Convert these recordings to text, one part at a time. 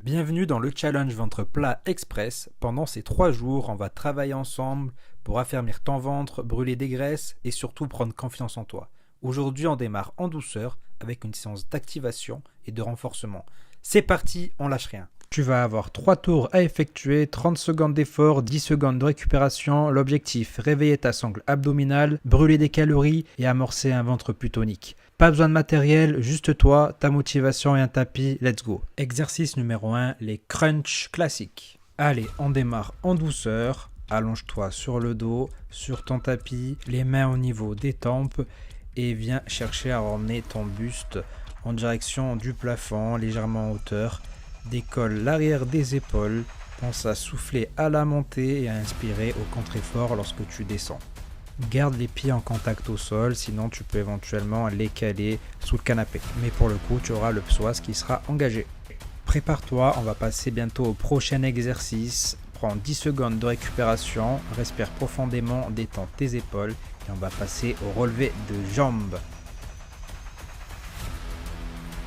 Bienvenue dans le challenge ventre plat express. Pendant ces 3 jours, on va travailler ensemble pour affermir ton ventre, brûler des graisses et surtout prendre confiance en toi. Aujourd'hui, on démarre en douceur avec une séance d'activation et de renforcement. C'est parti, on lâche rien. Tu vas avoir 3 tours à effectuer, 30 secondes d'effort, 10 secondes de récupération. L'objectif, réveiller ta sangle abdominale, brûler des calories et amorcer un ventre plus tonique. Pas besoin de matériel, juste toi, ta motivation et un tapis, let's go. Exercice numéro 1, les crunchs classiques. Allez, on démarre en douceur. Allonge-toi sur le dos, sur ton tapis, les mains au niveau des tempes et viens chercher à ramener ton buste en direction du plafond, légèrement en hauteur. Décolle l'arrière des épaules, pense à souffler à la montée et à inspirer au contre-effort lorsque tu descends. Garde les pieds en contact au sol, sinon tu peux éventuellement les caler sous le canapé. Mais pour le coup, tu auras le psoas qui sera engagé. Prépare-toi, on va passer bientôt au prochain exercice. Prends 10 secondes de récupération, respire profondément, détends tes épaules et on va passer au relevé de jambes.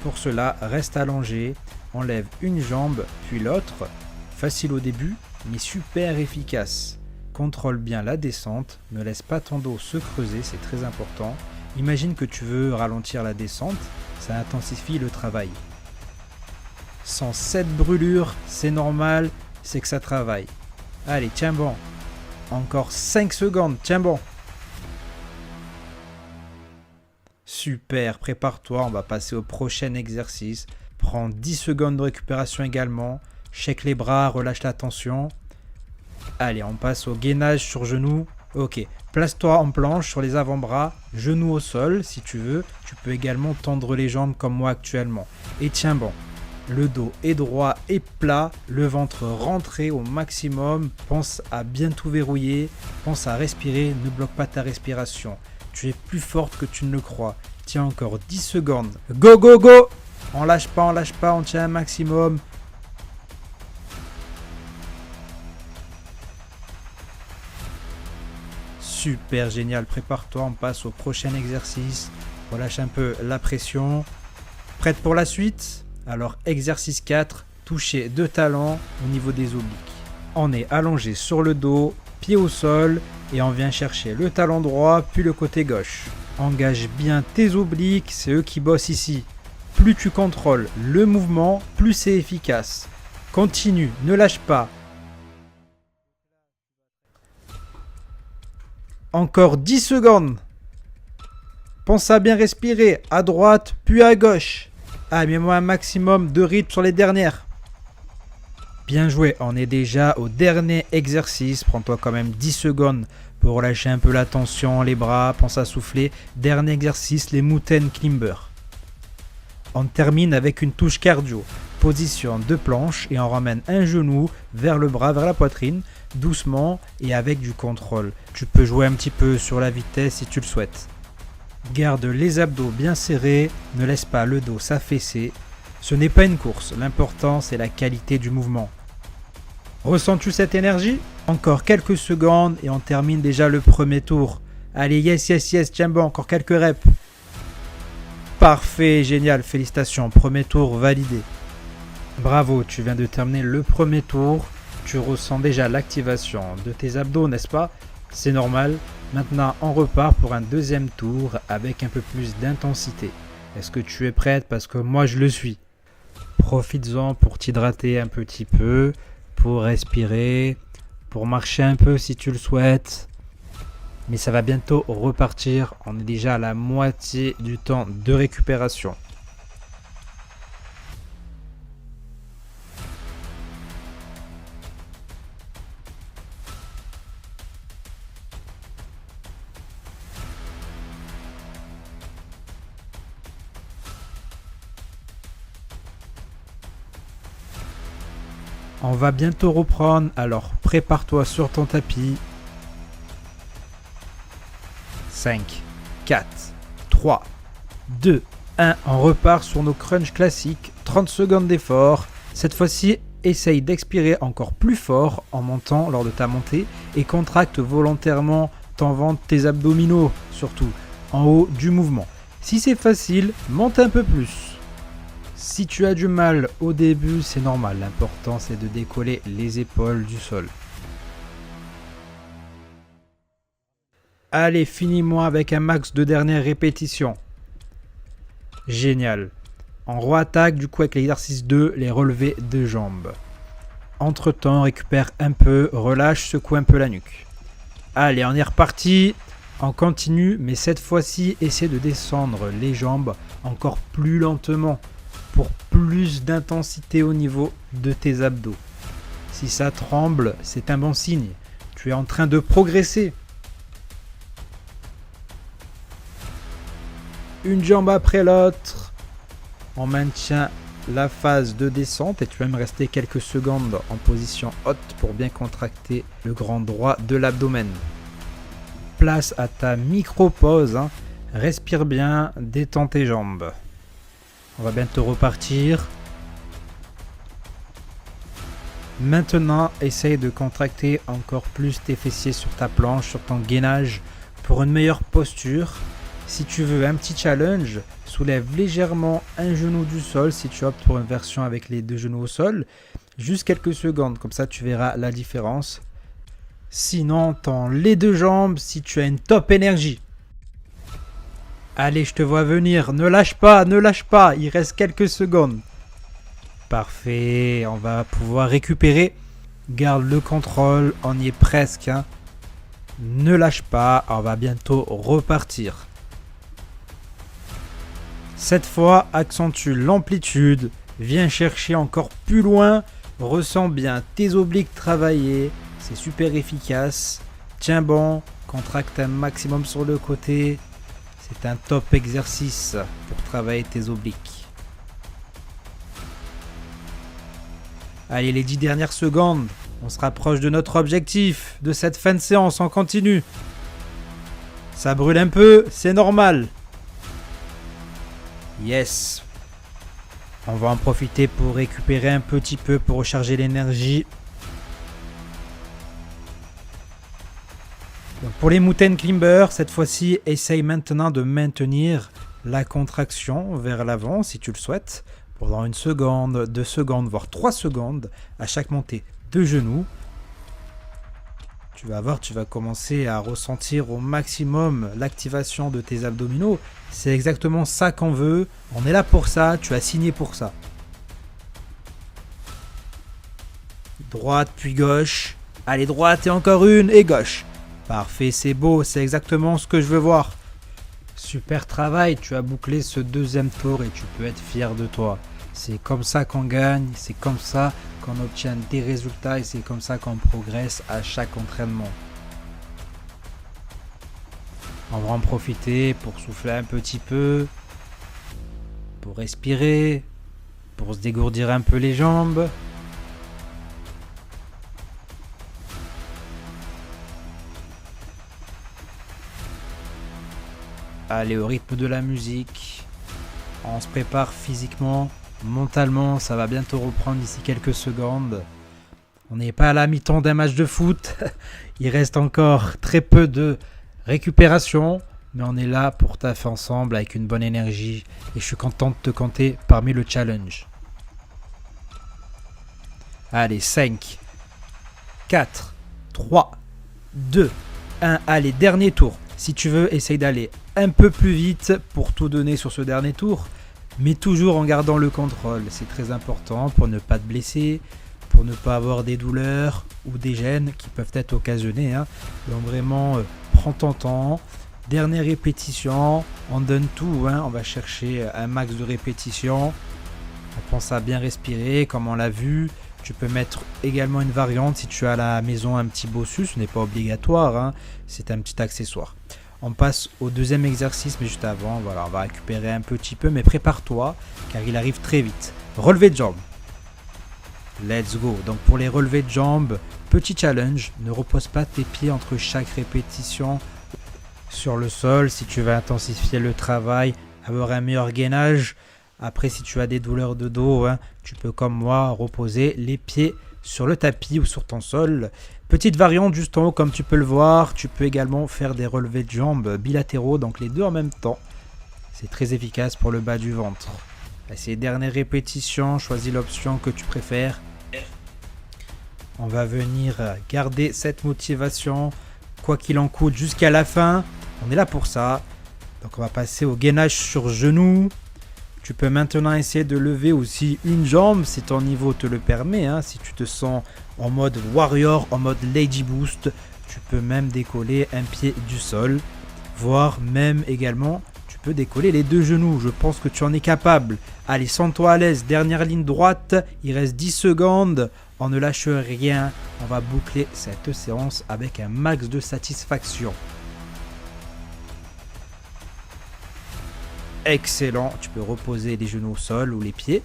Pour cela, reste allongé, enlève une jambe puis l'autre. Facile au début, mais super efficace. Contrôle bien la descente, ne laisse pas ton dos se creuser, c'est très important. Imagine que tu veux ralentir la descente, ça intensifie le travail. Sans cette brûlure, c'est normal, c'est que ça travaille. Allez, tiens bon. Encore 5 secondes, tiens bon. Super, prépare-toi, on va passer au prochain exercice. Prends 10 secondes de récupération également. Check les bras, relâche la tension. Allez, on passe au gainage sur genoux. Ok, place-toi en planche sur les avant-bras, genoux au sol si tu veux. Tu peux également tendre les jambes comme moi actuellement. Et tiens bon, le dos est droit et plat, le ventre rentré au maximum. Pense à bien tout verrouiller, pense à respirer, ne bloque pas ta respiration. Tu es plus forte que tu ne le crois. Tiens encore 10 secondes. Go, go, go! On lâche pas, on tient un maximum. Super génial, prépare-toi, on passe au prochain exercice. Relâche un peu la pression. Prête pour la suite? Alors exercice 4, toucher de talons au niveau des obliques. On est allongé sur le dos, pied au sol et on vient chercher le talon droit puis le côté gauche. Engage bien tes obliques, c'est eux qui bossent ici. Plus tu contrôles le mouvement, plus c'est efficace. Continue, ne lâche pas. Encore 10 secondes. Pense à bien respirer, à droite puis à gauche. Ah, mets-moi un maximum de rythme sur les dernières. Bien joué, on est déjà au dernier exercice. Prends-toi quand même 10 secondes pour relâcher un peu la tension, les bras, pense à souffler. Dernier exercice, les mountain climbers. On termine avec une touche cardio. Position de planche et on ramène un genou vers le bras, vers la poitrine, doucement et avec du contrôle. Tu peux jouer un petit peu sur la vitesse si tu le souhaites. Garde les abdos bien serrés, ne laisse pas le dos s'affaisser. Ce n'est pas une course, l'important c'est la qualité du mouvement. Ressens-tu cette énergie? Encore quelques secondes et on termine déjà le premier tour. Allez, yes, tiens bon, encore quelques reps. Parfait, génial, félicitations, premier tour validé. Bravo, tu viens de terminer le premier tour. Tu ressens déjà l'activation de tes abdos, n'est-ce pas? C'est normal. Maintenant, on repart pour un deuxième tour avec un peu plus d'intensité. Est-ce que tu es prête? Parce que moi, je le suis. Profites-en pour t'hydrater un petit peu, pour respirer, pour marcher un peu si tu le souhaites. Mais ça va bientôt repartir. On est déjà à la moitié du temps de récupération. On va bientôt reprendre, alors prépare-toi sur ton tapis. 5, 4, 3, 2, 1. On repart sur nos crunchs classiques. 30 secondes d'effort. Cette fois-ci, essaye d'expirer encore plus fort en montant lors de ta montée et contracte volontairement ton ventre, tes abdominaux surtout, en haut du mouvement. Si c'est facile, monte un peu plus. Si tu as du mal au début, c'est normal. L'important, c'est de décoller les épaules du sol. Allez, finis-moi avec un max de dernières répétitions. Génial. En re-attaque, du coup, avec l'exercice 2, les relevés de jambes. Entre-temps, récupère un peu, relâche, secoue un peu la nuque. Allez, on est reparti. On continue, mais cette fois-ci, essaie de descendre les jambes encore plus lentement pour plus d'intensité au niveau de tes abdos. Si ça tremble, c'est un bon signe. Tu es en train de progresser. Une jambe après l'autre. On maintient la phase de descente et tu vas me rester quelques secondes en position haute pour bien contracter le grand droit de l'abdomen. Place à ta micro-pause. Respire bien, détends tes jambes. On va bientôt repartir. Maintenant, essaye de contracter encore plus tes fessiers sur ta planche, sur ton gainage pour une meilleure posture. Si tu veux un petit challenge, soulève légèrement un genou du sol si tu optes pour une version avec les deux genoux au sol. Juste quelques secondes, comme ça tu verras la différence. Sinon, tends les deux jambes si tu as une top énergie. Allez, je te vois venir. Ne lâche pas, ne lâche pas. Il reste quelques secondes. Parfait. On va pouvoir récupérer. Garde le contrôle. On y est presque. Ne lâche pas. On va bientôt repartir. Cette fois, accentue l'amplitude. Viens chercher encore plus loin. Ressens bien tes obliques travailler. C'est super efficace. Tiens bon. Contracte un maximum sur le côté. C'est un top exercice pour travailler tes obliques. Allez, les 10 dernières secondes. On se rapproche de notre objectif, de cette fin de séance. On continue. Ça brûle un peu, c'est normal. Yes. On va en profiter pour récupérer un petit peu, pour recharger l'énergie. Donc pour les mountain climbers, cette fois-ci, essaye maintenant de maintenir la contraction vers l'avant si tu le souhaites, pendant 1 seconde, 2 secondes, voire 3 secondes à chaque montée de genoux. Tu vas voir, tu vas commencer à ressentir au maximum l'activation de tes abdominaux. C'est exactement ça qu'on veut. On est là pour ça, tu as signé pour ça. Droite puis gauche. Allez, droite et encore une et gauche. Parfait, c'est beau, c'est exactement ce que je veux voir. Super travail, tu as bouclé ce deuxième tour et tu peux être fier de toi. C'est comme ça qu'on gagne, c'est comme ça qu'on obtient des résultats et c'est comme ça qu'on progresse à chaque entraînement. On va en profiter pour souffler un petit peu, pour respirer, pour se dégourdir un peu les jambes. Allez, au rythme de la musique, on se prépare physiquement, mentalement, ça va bientôt reprendre d'ici quelques secondes. On n'est pas à la mi-temps d'un match de foot, il reste encore très peu de récupération, mais on est là pour taffer ensemble avec une bonne énergie et je suis content de te compter parmi le challenge. Allez, 5, 4, 3, 2, 1, allez, dernier tour. Si tu veux, essaye d'aller un peu plus vite pour tout donner sur ce dernier tour, mais toujours en gardant le contrôle. C'est très important pour ne pas te blesser, pour ne pas avoir des douleurs ou des gênes qui peuvent être occasionnées. Donc vraiment, prends ton temps. Dernière répétition, on donne tout. On va chercher un max de répétitions. On pense à bien respirer, comme on l'a vu. Tu peux mettre également une variante si tu as à la maison un petit bossu, ce n'est pas obligatoire, c'est un petit accessoire. On passe au deuxième exercice, mais juste avant, voilà, on va récupérer un petit peu, mais prépare-toi, car il arrive très vite. Relevé de jambes. Let's go. Donc pour les relevés de jambes, petit challenge, ne repose pas tes pieds entre chaque répétition sur le sol si tu veux intensifier le travail, avoir un meilleur gainage. Après, si tu as des douleurs de dos, tu peux comme moi reposer les pieds sur le tapis ou sur ton sol. Petite variante juste en haut, comme tu peux le voir, tu peux également faire des relevés de jambes bilatéraux, donc les deux en même temps. C'est très efficace pour le bas du ventre. Ces dernières répétitions, choisis l'option que tu préfères. On va venir garder cette motivation, quoi qu'il en coûte, jusqu'à la fin. On est là pour ça. Donc on va passer au gainage sur genou. Tu peux maintenant essayer de lever aussi une jambe si ton niveau te le permet. Si tu te sens en mode warrior, en mode lady boost, tu peux même décoller un pied du sol. Voire même également, tu peux décoller les deux genoux. Je pense que tu en es capable. Allez, sens-toi à l'aise. Dernière ligne droite. Il reste 10 secondes. On ne lâche rien. On va boucler cette séance avec un max de satisfaction. Excellent. Tu peux reposer les genoux au sol ou les pieds.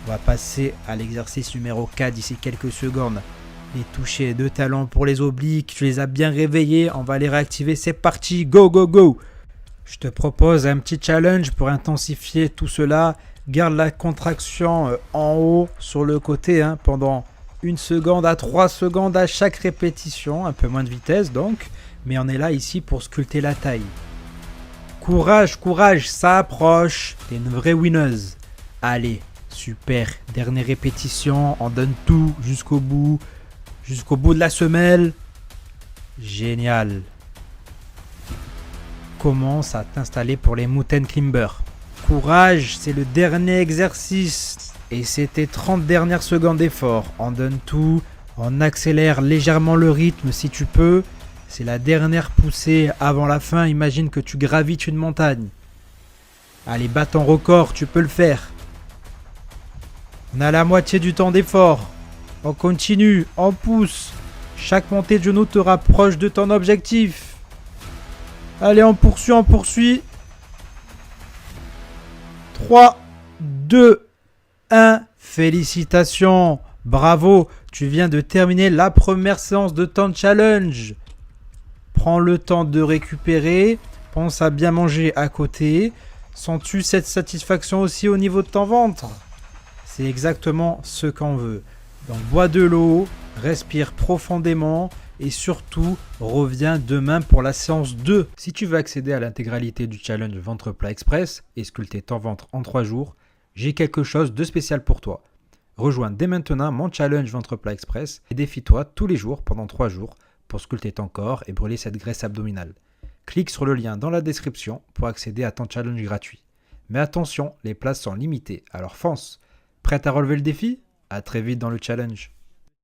On va passer à l'exercice numéro 4 d'ici quelques secondes. Les touchés de talons pour les obliques. Tu les as bien réveillés. On va les réactiver. C'est parti. Go, go, go. Je te propose un petit challenge pour intensifier tout cela. Garde la contraction en haut sur le côté pendant 1 seconde à 3 secondes à chaque répétition. Un peu moins de vitesse donc. Mais on est là ici pour sculpter la taille. Courage, courage, ça approche. T'es une vraie winneuse. Allez, super. Dernière répétition. On donne tout jusqu'au bout. Jusqu'au bout de la semelle. Génial. Commence à t'installer pour les mountain climbers. Courage, c'est le dernier exercice. Et c'était 30 dernières secondes d'effort. On donne tout. On accélère légèrement le rythme si tu peux. C'est la dernière poussée avant la fin. Imagine que tu gravites une montagne. Allez, bats ton record, tu peux le faire. On a la moitié du temps d'effort. On continue, on pousse. Chaque montée de genou te rapproche de ton objectif. Allez, on poursuit, on poursuit. 3, 2, 1. Félicitations. Bravo, tu viens de terminer la première séance de ton challenge. Prends le temps de récupérer. Pense à bien manger à côté. Sens-tu cette satisfaction aussi au niveau de ton ventre? C'est exactement ce qu'on veut. Donc bois de l'eau, respire profondément et surtout reviens demain pour la séance 2. Si tu veux accéder à l'intégralité du challenge Ventre Plat Express et sculpter ton ventre en 3 jours, j'ai quelque chose de spécial pour toi. Rejoins dès maintenant mon challenge Ventre Plat Express et défie-toi tous les jours pendant 3 jours pour sculpter ton corps et brûler cette graisse abdominale. Clique sur le lien dans la description pour accéder à ton challenge gratuit. Mais attention, les places sont limitées, alors fonce. Prête à relever le défi? À très vite dans le challenge.